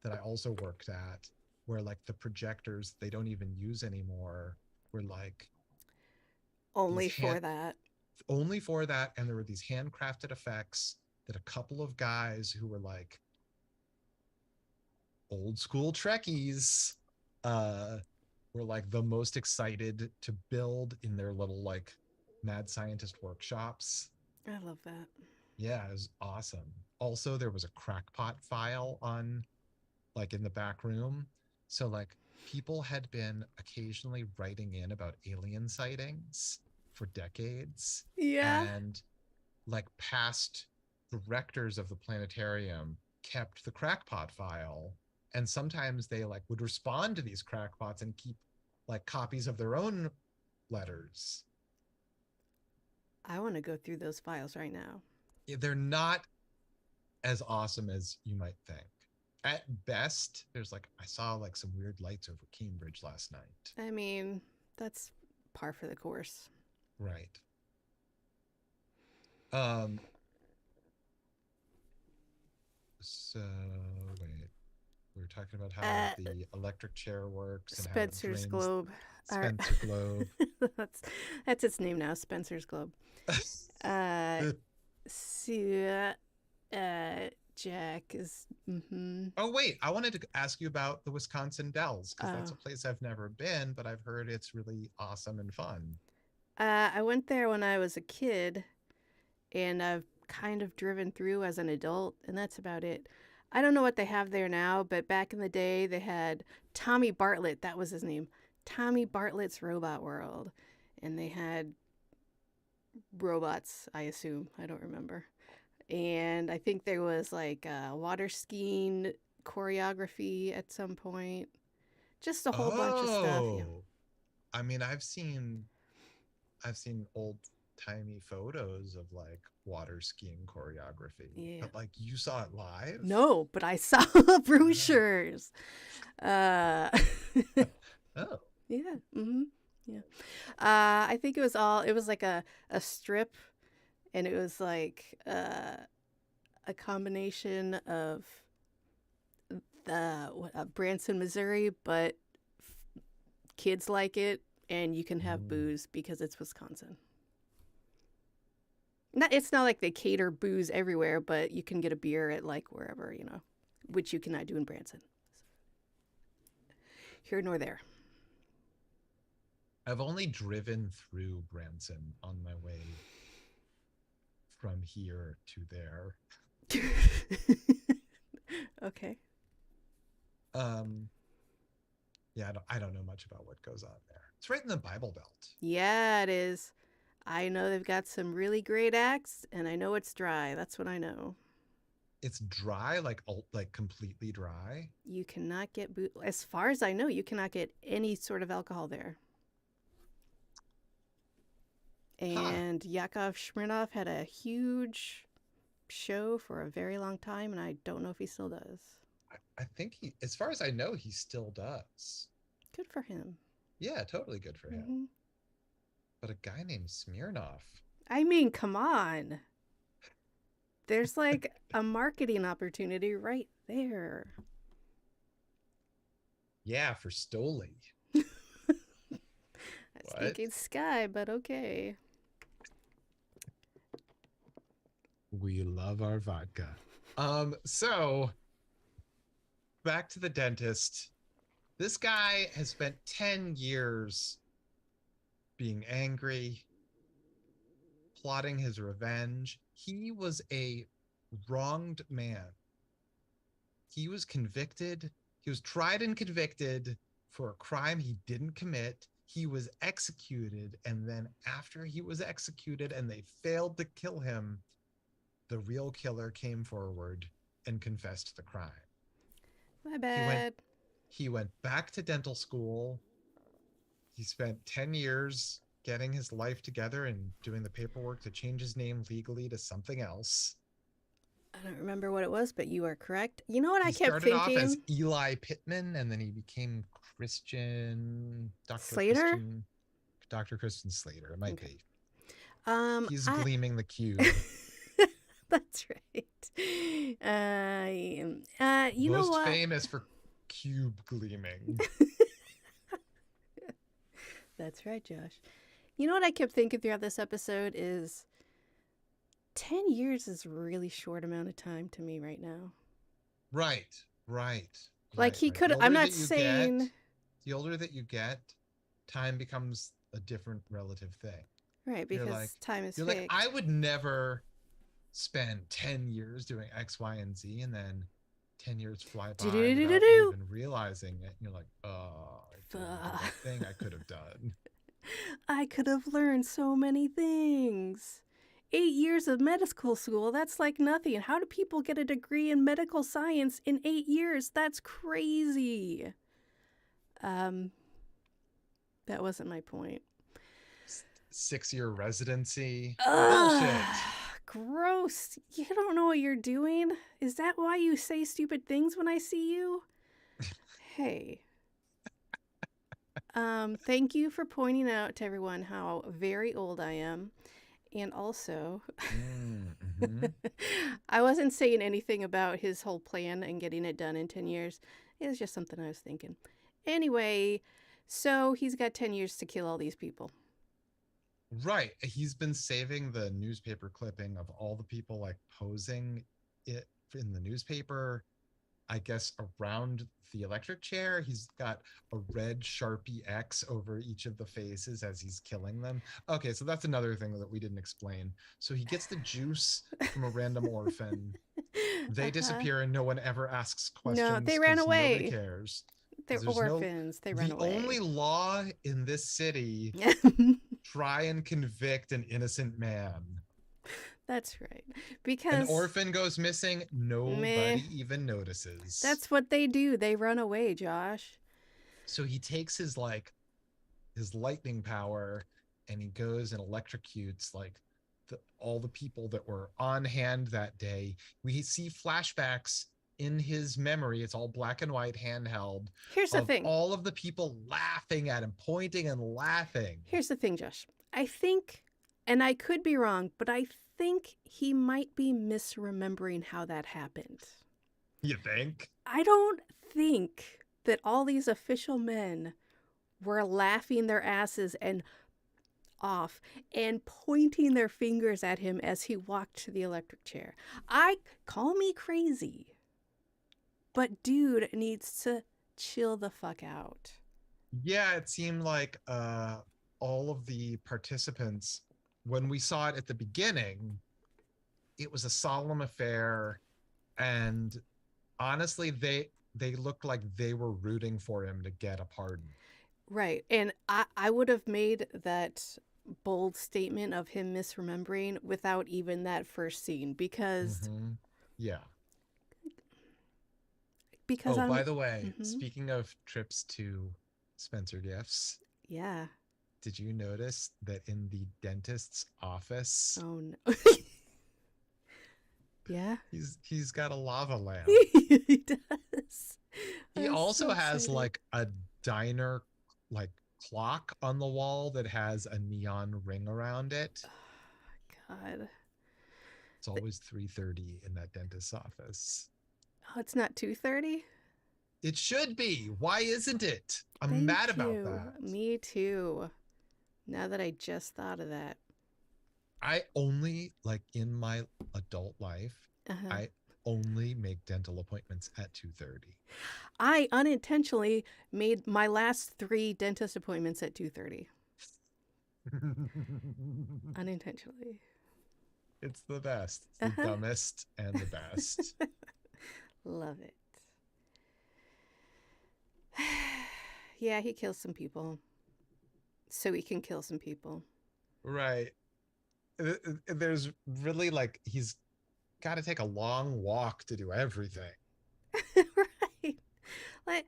that I also worked at, where like the projectors they don't even use anymore were like these only hand for that. only for that, and there were these handcrafted effects that a couple of guys who were like old school Trekkies uh were like the most excited to build in their little like mad scientist workshops. I love that. Yeah, it was awesome. Also, there was a crackpot file on like in the back room. So like people had been occasionally writing in about alien sightings for decades, Yeah. and like past directors of the planetarium kept the crackpot file, and sometimes they like would respond to these crackpots and keep like copies of their own letters. I want to go through those files right now. They're not as awesome as you might think. At best, there's like I saw like some weird lights over Cambridge last night. I mean, that's par for the course. Right. Um so wait, we were talking about how Uh, the electric chair works and how it Spencer's drains Globe. Our, Spencer Globe. that's that's its name now, Spencer's Globe. Uh, see, Jack is. Mm-hmm. Oh wait, I wanted to ask you about the Wisconsin Dells because that's Oh, a place I've never been, but I've heard it's really awesome and fun. I went there when I was a kid, and I've kind of driven through as an adult, and that's about it. I don't know what they have there now, but back in the day, they had Tommy Bartlett. That was his name. Tommy Bartlett's Robot World. And they had robots, I assume. I don't remember. And I think there was like water skiing choreography at some point. Just a whole bunch of stuff. Yeah. Oh, I mean, I've seen old timey photos of like water skiing choreography, Yeah. but like you saw it live? No, but I saw Oh. brochures. Uh, Oh. yeah. Mm-hmm. Yeah. I think it was like a strip, and it was like a combination of Branson, Missouri, but kids like it, and you can have Mm. booze because it's Wisconsin. It's not like they cater booze everywhere, but you can get a beer at like wherever, which you cannot do in Branson. Here nor there. I've only driven through Branson on my way from here to there. Okay. Um, yeah, I don't know much about what goes on there. It's right in the Bible Belt. Yeah, it is. I know they've got some really great acts, and I know it's dry. That's what I know. It's dry, like completely dry. You cannot get as far as I know, you cannot get any sort of alcohol there. Huh. And Yakov Smirnov had a huge show for a very long time, and I don't know if he still does. I think as far as I know, he still does. Good for him. Yeah, totally good for him. Mm-hmm. But a guy named Smirnov. I mean, come on. There's like a marketing opportunity right there. Yeah, for Stoli. I was What? thinking Sky, but okay. We love our vodka. So back to the dentist. This guy has spent 10 years being angry, plotting his revenge. He was a wronged man. He was convicted. He was tried and convicted for a crime he didn't commit. he was executed, and then after he was executed and they failed to kill him, the real killer came forward and confessed the crime. My He went bad. he went back to dental school. He spent 10 years getting his life together and doing the paperwork to change his name legally to something else. I don't remember what it was, but you are correct. You know what I He kept started off as thinking? Eli Pittman, and then he became Slater? Dr. Christian Slater. It might Okay. be. He's I gleaming the cube. That's right. You know Most what? famous for cube gleaming. That's right, Josh. You know what I kept thinking throughout this episode is 10 years is a really short amount of time to me right now. Right. Like he could, The I'm older not that you get, saying. the older that you get, time becomes a different relative thing. Right, You're like, because time is you're like, fixed. I would never spend 10 years doing X, Y, and Z, and then 10 years fly by without me even realizing it. And you're like, oh, I didn't do that thing I could have done. I could have learned so many things. 8 years of medical school, that's like nothing. How do people get a degree in medical science in 8 years? That's crazy. That wasn't my point. 6-year residency. Ugh, Bullshit. gross. You don't know what you're doing? Is that why you say stupid things when I see you? Hey. Thank you for pointing out to everyone how very old I am. And also, I wasn't saying anything about his whole plan and getting it done in 10 years. It was just something I was thinking. Anyway, so he's got 10 years to kill all these people. Right. He's been saving the newspaper clipping of all the people like posing it in the newspaper, I guess, around the electric chair. He's got a red Sharpie X over each of the faces as he's killing them. Okay, so that's another thing that we didn't explain. So he gets the juice from a random orphan. They disappear and no one ever asks questions. No, they ran away. Nobody cares. They're orphans. They ran away. The only law in this city, try and convict an innocent man. That's right. Because an orphan goes missing, nobody even notices. That's what they do. They run away, Josh. So he takes his lightning power and he goes and electrocutes all the people that were on hand that day. We see flashbacks in his memory. It's all black and white, handheld. Here's the thing. All of the people laughing at him, pointing and laughing. Here's the thing, Josh. I think, and I could be wrong, but I think he might be misremembering how that happened. You think? I don't think that all these official men were laughing their asses and off and pointing their fingers at him as he walked to the electric chair. Call me crazy, but dude needs to chill the fuck out. Yeah, it seemed like all of the participants, when we saw it at the beginning, it was a solemn affair, and honestly, they looked like they were rooting for him to get a pardon. Right, and I would have made that bold statement of him misremembering without even that first scene, because because by the way, speaking of trips to Spencer Gifts, did you notice that in the dentist's office, oh no, yeah, he's got a lava lamp. He does. He also has like a diner clock on the wall that has a neon ring around it. Oh, God. It's always 3:30 in that dentist's office. Oh, it's not 2:30? It should be. Why isn't it? I'm mad about that. Me too. Now that I just thought of that. I only, in my adult life, I only make dental appointments at 2:30. I unintentionally made my last 3 dentist appointments at 2:30. Unintentionally. It's the best. It's the dumbest and the best. Love it. Yeah, he kills some people. So he can kill some people. Right. There's really like he's got to take a long walk to do everything. Right. Like,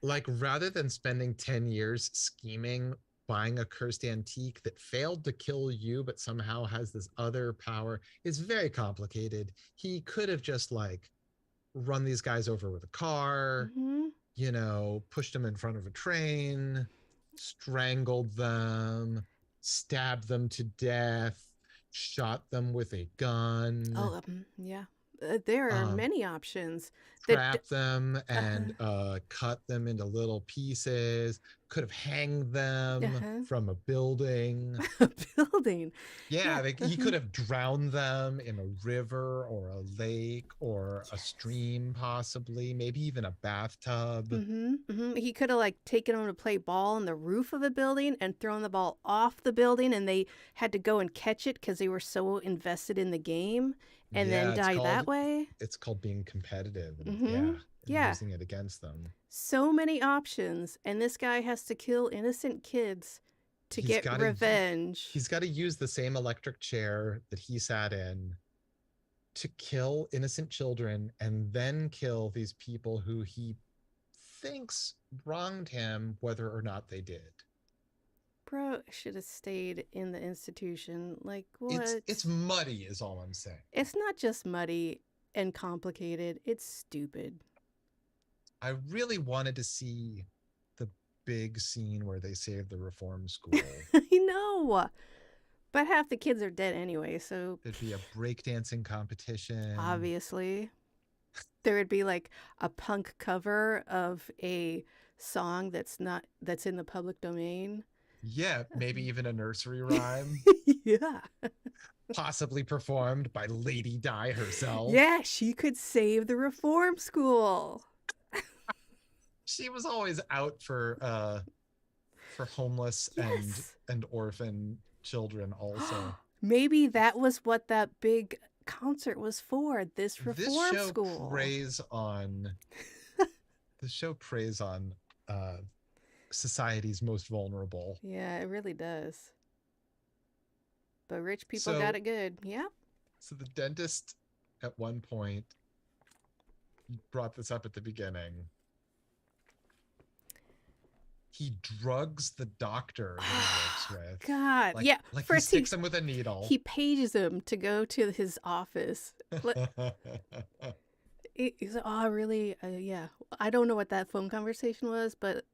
Like rather than spending 10 years scheming, buying a cursed antique that failed to kill you but somehow has this other power, it's very complicated. He could have just like run these guys over with a car, mm-hmm. pushed them in front of a train, strangled them, stabbed them to death, shot them with a gun, Oh, yeah. There are um, many options that. trap them and Uh-huh. cut them into little pieces, could have hanged them Uh-huh. from a building. A building. Yeah. Yeah, he Uh-huh. could have drowned them in a river or a lake or a Yes. stream, possibly, maybe even a bathtub. Mm-hmm. Mm-hmm. He could have like taken them to play ball on the roof of a building and thrown the ball off the building, and they had to go and catch it because they were so invested in the game, and then Yeah, die that way. it's called being competitive, and Mm-hmm. yeah, and Yeah. using it against them. So many options, and this guy has to kill innocent kids to He's get got to revenge. he's got to use the same electric chair that he sat in to kill innocent children and then kill these people who he thinks wronged him, whether or not they did. Bro should have stayed in the institution. Like, It's what? muddy, is all I'm saying. It's not just muddy and complicated, it's stupid. I really wanted to see the big scene where they save the reform school. I know. But half the kids are dead anyway, so There'd be a breakdancing competition. obviously. There would be like a punk cover of a song that's in the public domain. Yeah, maybe even a nursery rhyme, Yeah. possibly performed by Lady Di herself. Yeah, she could save the reform school. She was always out for homeless Yes. and orphan children also. Maybe that was what that big concert was for, this This reform show school. preys on the show preys on uh society's most vulnerable. Yeah, it really does. But rich people got So it good. Yeah. so the dentist at one point brought this up at the beginning. He drugs the doctor that he works with. God. Yeah. Like he First sticks him with a needle. he pages him to go to his office. He's like, oh, really? Yeah. I don't know what that phone conversation was, but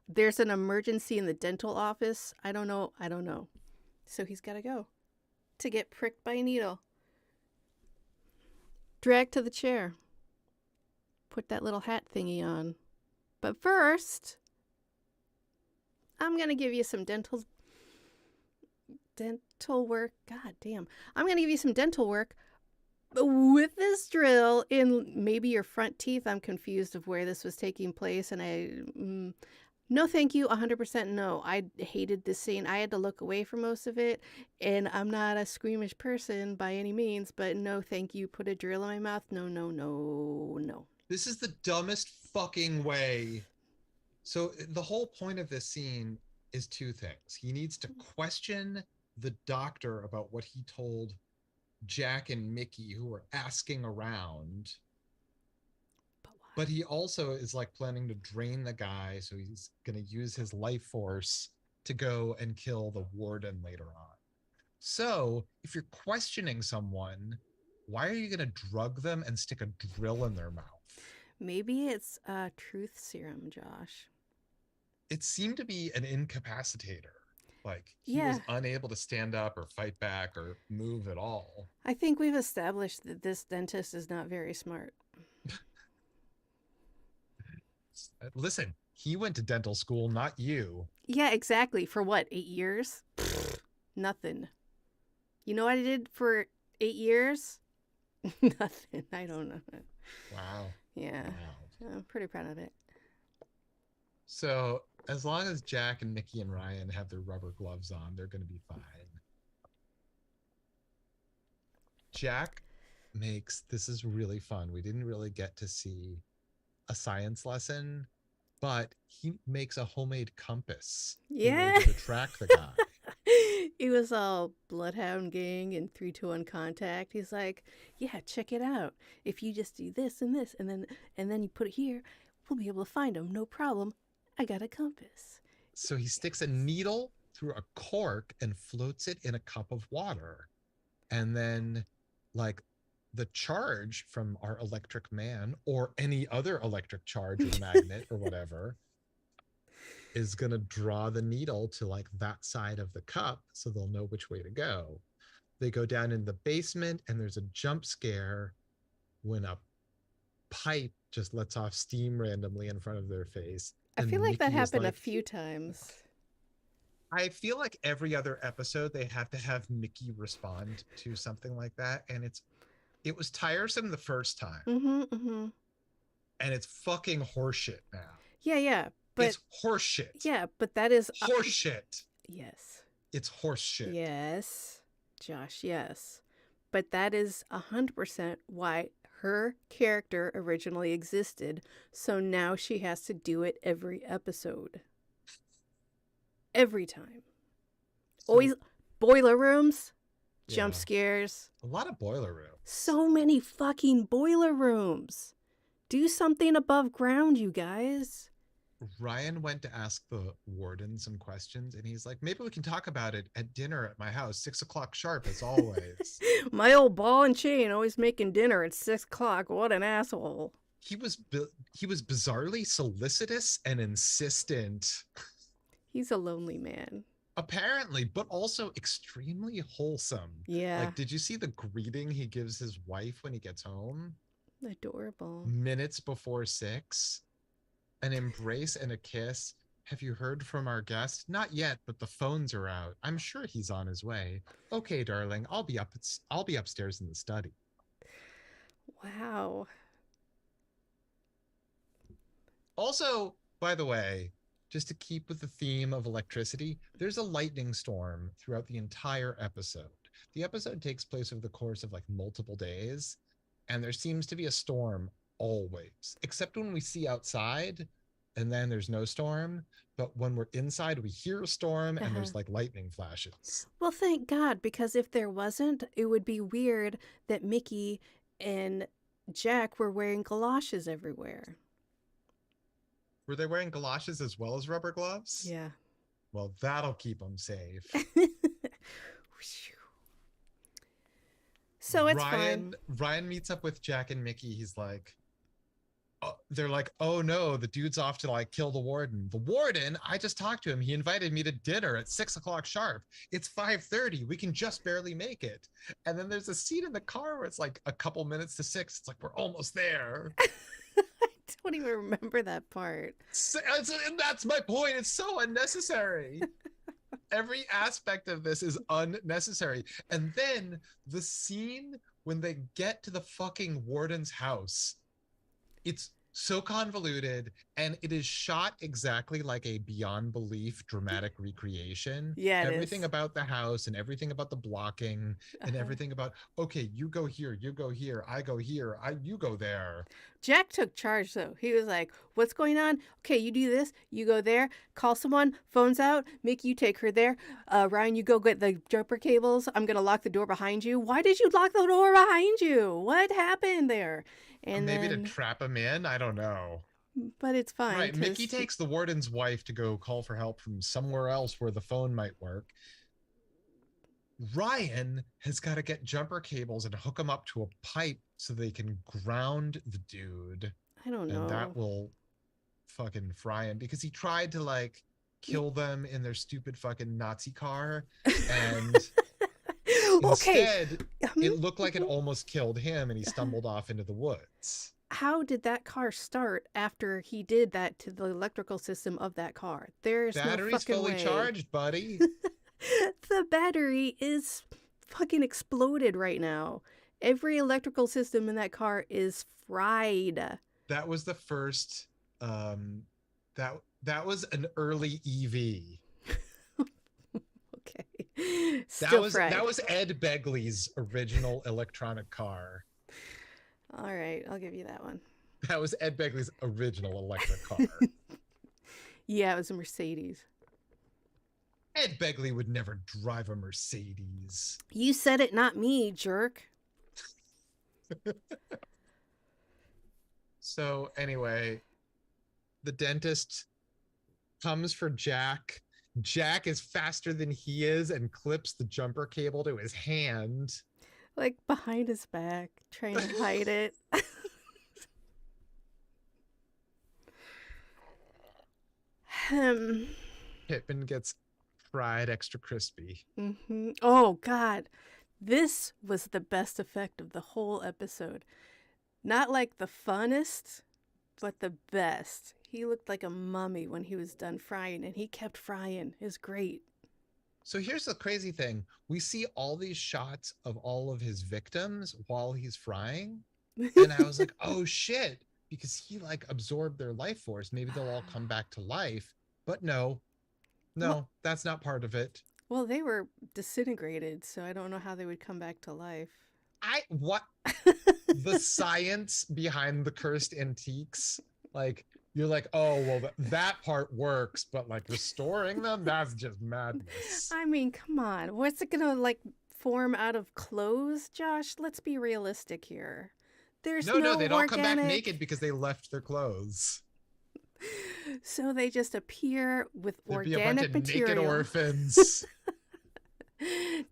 there's an emergency in the dental office. I don't know. I don't know. So he's got to go to get pricked by a needle. Drag to the chair. Put that little hat thingy on. But first, I'm going to give you some dental work. God damn. I'm going to give you some dental work with this drill in maybe your front teeth. I'm confused of where this was taking place, and no thank you, 100% no. I hated this scene. I had to look away for most of it, and I'm not a squeamish person by any means, but no thank you. Put a drill in my mouth. No, no, no, no. This is the dumbest fucking way. So the whole point of this scene is two things. He needs to question the doctor about what he told Jack and Mickey, who were asking around. But he also is like planning to drain the guy, so he's going to use his life force to go and kill the warden later on. So if you're questioning someone, why are you going to drug them and stick a drill in their mouth? Maybe it's a truth serum, Josh. It seemed to be an incapacitator. Like he Yeah, was unable to stand up or fight back or move at all. I think we've established that this dentist is not very smart. Listen, he went to dental school, not you. Yeah, exactly. For what, 8 years? Nothing. You know what I did for 8 years? Nothing. I don't know. Wow. Yeah, Wow. I'm pretty proud of it. So as long as Jack and Mickey and Ryan have their rubber gloves on, they're going to be fine. Jack makes this is really fun. We didn't really get to see a science lesson but he makes a homemade compass in Yeah. order to track the guy. He was all Bloodhound Gang and 321 Contact. He's like, yeah, check it out. If you just do this and this, and then you put it here, we'll be able to find him. No problem. I got a compass. So he sticks a needle through a cork and floats it in a cup of water. And then, like, the charge from our electric man or any other electric charge or magnet or whatever is going to draw the needle to like that side of the cup so they'll know which way to go. They go down in the basement and there's a jump scare when a pipe just lets off steam randomly in front of their face. I And feel like that Mickey is happened a like, few times. I feel like every other episode they have to have Mickey respond to something like that. And it was tiresome the first time. Mm-hmm, mm-hmm. And it's fucking horseshit now. Yeah. But it's horseshit. Yeah, but that is horseshit. Yes. It's horseshit. Yes. Josh, yes. But that is 100% why her character originally existed. So now she has to do it every episode. Every time. So, always boiler rooms, jump scares. A lot of boiler rooms. So many fucking boiler rooms. Do something above ground, you guys. Ryan went to ask the warden some questions and he's like, maybe we can talk about it at dinner at my house, 6 o'clock sharp as always. My old ball and chain always making dinner at 6 o'clock. What an asshole. He was bizarrely solicitous and insistent. He's a lonely man. Apparently, but also extremely wholesome. Yeah. Like, did you see the greeting he gives his wife when he gets home? Adorable. Minutes before 6. An embrace and a kiss. Have you heard from our guest? Not yet, but the phones are out. I'm sure he's on his way. Okay, darling, I'll be upstairs in the study. Wow. Also, by the way, just to keep with the theme of electricity, there's a lightning storm throughout the entire episode. The episode takes place over the course of like multiple days, and there seems to be a storm always, except when we see outside and then there's no storm. But when we're inside, we hear a storm and there's like lightning flashes. Well, thank God, because if there wasn't, it would be weird that Mickey and Jack were wearing galoshes everywhere. Were they wearing galoshes as well as rubber gloves? Yeah. Well, that'll keep them safe. So it's fine. Ryan meets up with Jack and Mickey. He's like, they're like, oh no, the dude's off to like kill the warden. The warden, I just talked to him. He invited me to dinner at 6 o'clock sharp. It's 5:30. We can just barely make it. And then there's a scene in the car where it's like a couple minutes to 6. It's like, we're almost there. I don't even remember that part. And that's my point. It's so unnecessary. Every aspect of this is unnecessary. And then the scene when they get to the fucking warden's house, it's so convoluted and it is shot exactly like a beyond belief dramatic recreation. Yeah, everything about the house and everything about the blocking and everything about, okay, you go here, you go here, I go here, you go there. Jack took charge though. He was like, what's going on? Okay, you do this, you go there, call someone, phone's out, Mickey, you take her there. Ryan, you go get the jumper cables. I'm gonna lock the door behind you. Why did you lock the door behind you? What happened there? And maybe to trap him in, I don't know. But it's fine. Right, Mickey takes the warden's wife to go call for help from somewhere else where the phone might work. Ryan has got to get jumper cables and hook them up to a pipe so they can ground the dude. I don't know. And that will fucking fry him because he tried to like kill them in their stupid fucking Nazi car and instead it looked like it almost killed him and he stumbled off into the woods. How did that car start after he did that to the electrical system of that car? There's Battery's no fucking fully way. charged, buddy. The battery is fucking exploded right now. Every electrical system in that car is fried. That was the first that was an early EV. Okay. Still that was Ed Begley's original electronic car. All right, I'll give you that one. That was Ed Begley's original electric car. Yeah, it was a Mercedes. Ed Begley would never drive a Mercedes. You said it, not me, jerk. So anyway, the dentist comes for Jack. Jack is faster than he is and clips the jumper cable to his hand. Like behind his back, trying to hide it. Hmm. Pittman gets fried extra crispy. Mm-hmm. Oh, God. This was the best effect of the whole episode. Not like the funnest, but the best. He looked like a mummy when he was done frying, and he kept frying. It was great. So here's the crazy thing. We see all these shots of all of his victims while he's frying. And I was like, oh shit, because he like absorbed their life force. Maybe they'll all come back to life. But no, Well, that's not part of it. well, they were disintegrated, so I don't know how they would come back to life. What the science behind the cursed antiques, like you're like, oh well, that part works, but like restoring them, that's just madness. I mean, come on. What's it gonna like form out of clothes, Josh? Let's be realistic here. There's No, they'd all organic... come back naked because they left their clothes. So they just appear with There'd organic be a bunch material. of naked orphans.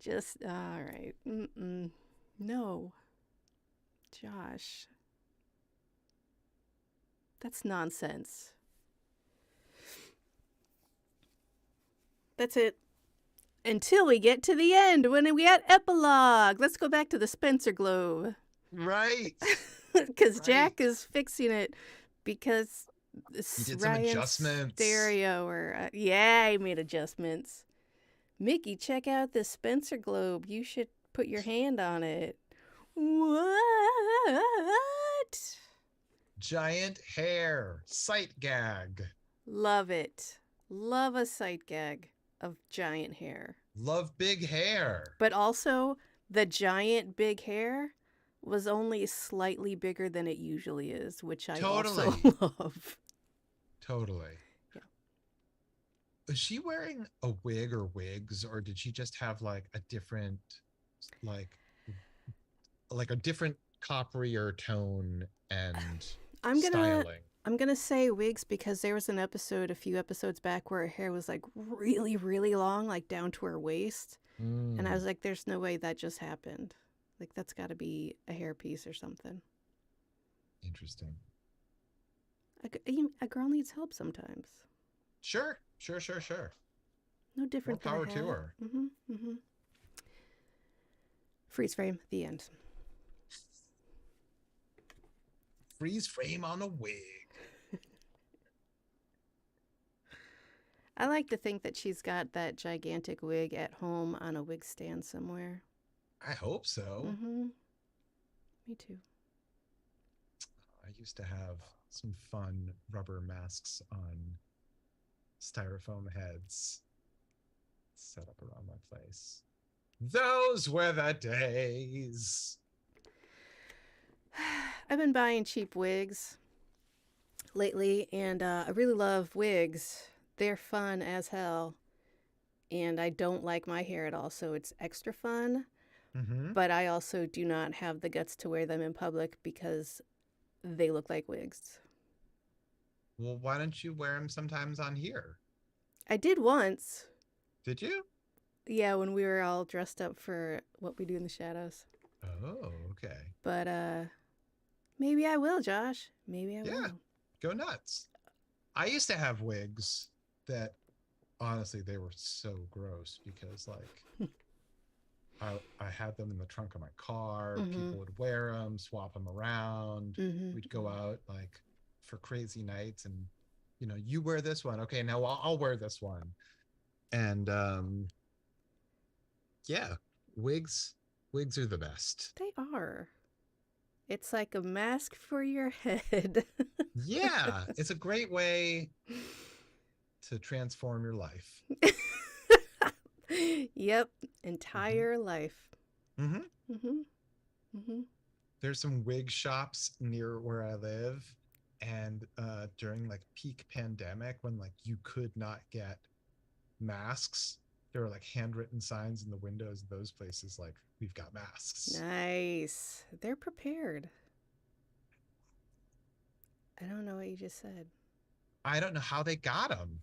Just all right. Mm-mm. No, Josh, that's nonsense. That's it. Until we get to the end, when we get epilogue. Let's go back to the Spencer Globe. Right. Because Right. Jack is fixing it because He did some Ryan's adjustments. stereo or yeah, he made adjustments. Mickey, check out the Spencer Globe. You should put your hand on it. What? Giant hair. Sight gag. Love it. Love a sight gag of giant hair. Love big hair. But also, the giant big hair was only slightly bigger than it usually is, which I also love. Totally. Yeah. Is she wearing a wig or wigs, or did she just have like a different, like a different copperier tone and styling? I'm gonna say wigs because there was an episode a few episodes back where her hair was like really, really long, like down to her waist. And I was like, there's no way that just happened. Like, that's got to be a hairpiece or something. Interesting. A girl needs help sometimes. Sure. No different More power than a to hat. her. Mm-hmm. Freeze frame, the end. Freeze frame on a wig. I like to think that she's got that gigantic wig at home on a wig stand somewhere. I hope so. Mm-hmm. Me too. I used to have some fun rubber masks on styrofoam heads set up around my place. Those were the days. I've been buying cheap wigs lately, and I really love wigs. They're fun as hell, and I don't like my hair at all, so it's extra fun. Mm-hmm. But I also do not have the guts to wear them in public because they look like wigs. Well, why don't you wear them sometimes on here? I did once. Did you? Yeah, when we were all dressed up for What We Do in the Shadows. Oh, okay. But maybe I will, Josh. Maybe I will. Go nuts. I used to have wigs that honestly they were so gross because like I had them in the trunk of my car. Mm-hmm. People would wear them, swap them around. Mm-hmm. We'd go out like for crazy nights and you wear this one. Okay, now I'll wear this one. And yeah, wigs are the best. They are. It's like a mask for your head. Yeah, it's a great way to transform your life. Yep, entire life. Mm-hmm. There's some wig shops near where I live, And during like peak pandemic, when like you could not get masks, there were like handwritten signs in the windows of those places like, we've got masks. Nice. They're prepared. I don't know what you just said. I don't know how they got them.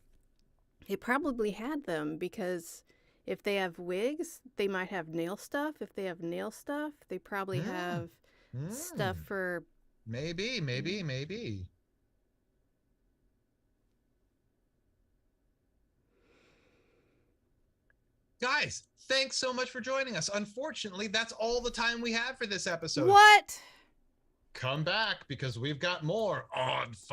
They probably had them because if they have wigs, they might have nail stuff. If they have nail stuff, they probably Hmm. have stuff Hmm. for. Maybe. Guys, thanks so much for joining us. Unfortunately, that's all the time we have for this episode. What? Come back because we've got more on fire.